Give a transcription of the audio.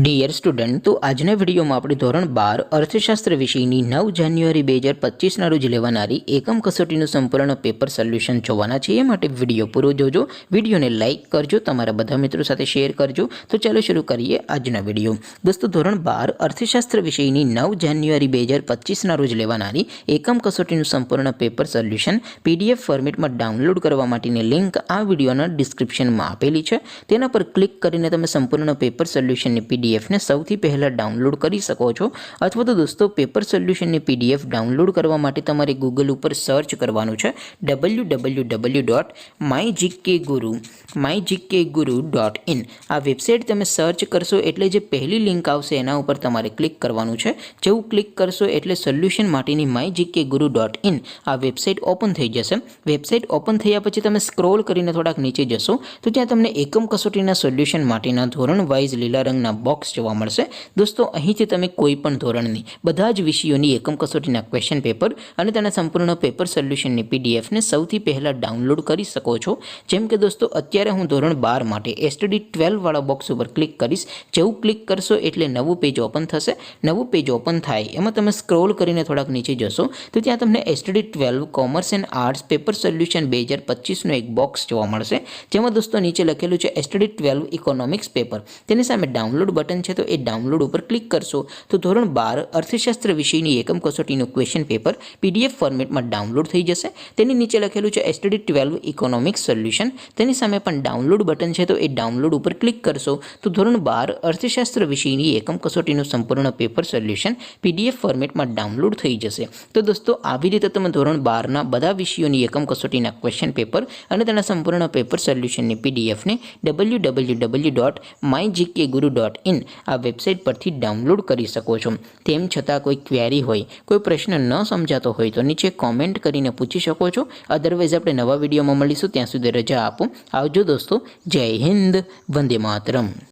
Dear student, તો આજના વિડીયોમાં આપણે ધોરણ 12 અર્થશાસ્ત્ર વિષયની 9 જાન્યુઆરી 2025ના રોજ લેવાનારી એકમ કસોટીનું સંપૂર્ણ પેપર સોલ્યુશન જોવાના છે। એ માટે વિડીયો પૂરો જોજો, વિડીયોને લાઇક કરજો, તમારા બધા મિત્રો સાથે શેર કરજો। તો ચાલો શરૂ કરીએ આજના વિડીયો। દોસ્તો, ધોરણ 12 અર્થશાસ્ત્ર વિષયની 9 જાન્યુઆરી 2025ના રોજ લેવાનારી એકમ કસોટીનું સંપૂર્ણ પેપર સોલ્યુશન PDF ફોર્મેટમાં ડાઉનલોડ કરવા માટેની લિંક આ વિડીયોના ડિસ્ક્રિપ્શનમાં આપેલી છે। તેના પર ક્લિક કરીને તમે સંપૂર્ણ પેપર સોલ્યુશનની PDF ને સૌથી પહેલા ડાઉનલોડ કરી શકો છો। અથવા તો દોસ્તો, પેપર સોલ્યુશનની PDF ડાઉનલોડ કરવા માટે તમારે ગૂગલ ઉપર સર્ચ કરવાનું છે www.mygkguru.in। આ વેબસાઇટ તમે સર્ચ કરશો એટલે જે પહેલી લિંક આવશે એના ઉપર તમારે ક્લિક કરવાનું છે। જેવું ક્લિક કરશો એટલે સોલ્યુશન માટેની mygkguru.in આ વેબસાઇટ ઓપન થઈ જશે। વેબસાઇટ ઓપન થયા પછી તમે સ્ક્રોલ કરીને થોડાક નીચે જશો તો ત્યાં તમને એકમ કસોટીના સોલ્યુશન માટેના ધોરણ વાઇઝ લીલા રંગના બોક્સ જોવા મળશે। દોસ્તો, અહીંથી તમે કોઈ પણ ધોરણની બધા જ વિષયોની એકમ કસોટીના ક્વેશ્ચન પેપર અને તેના સંપૂર્ણ પેપર સોલ્યુશનની PDF ને સૌથી પહેલાં ડાઉનલોડ કરી શકો છો। જેમ કે દોસ્તો, અત્યારે હું ધોરણ 12 માટે STD 12 વાળા બોક્સ ઉપર ક્લિક કરીશ। જેવું ક્લિક કરશો એટલે નવું પેજ ઓપન થશે। નવું પેજ ઓપન થાય એમાં તમે સ્ક્રોલ કરીને થોડાક નીચે જશો તો ત્યાં તમને STD 12 commerce and arts paper solution 2025નું એક બોક્સ જોવા મળશે। જેમાં દોસ્તો નીચે લખેલું છે STD 12 ઇકોનોમિક્સ પેપર। તેની સામે ડાઉનલોડ બટન છે, તો એ ડાઉનલોડ ઉપર ક્લિક કરશો તો ધોરણ 12 અર્થશાસ્ત્ર વિષયની એકમ કસોટીનું ક્વેશ્ચન પેપર PDF ફોર્મેટમાં ડાઉનલોડ થઈ જશે। તેની નીચે લખેલું છે STD 12 ઇકોનોમિક્સ સોલ્યુશન। તેની સામે પણ ડાઉનલોડ બટન છે, તો એ ડાઉનલોડ ઉપર ક્લિક કરશો તો ધોરણ 12 અર્થશાસ્ત્ર વિષયની એકમ કસોટીનું સંપૂર્ણ પેપર સોલ્યુશન PDF ફોર્મેટમાં ડાઉનલોડ થઈ જશે। તો દોસ્તો, આવી રીતે તમે ધોરણ 12ના બધા વિષયોની એકમ કસોટીના ક્વેશ્ચન પેપર અને તેના સંપૂર્ણ પેપર સોલ્યુશનની PDF ને www.mygkguru.in આ વેબસાઇટ પરથી ડાઉનલોડ કરી શકો છો। તેમ છતાં કોઈ ક્વેરી હોય, કોઈ પ્રશ્ન ન સમજાતો હોય તો નીચે કોમેન્ટ કરીને પૂછી શકો છો। અદરવાઇઝ આપણે નવા વિડીયોમાં મળીશું, ત્યાં સુધી રજા આપો। આવજો દોસ્તો, જય હિન્દ, વંદે માતરમ।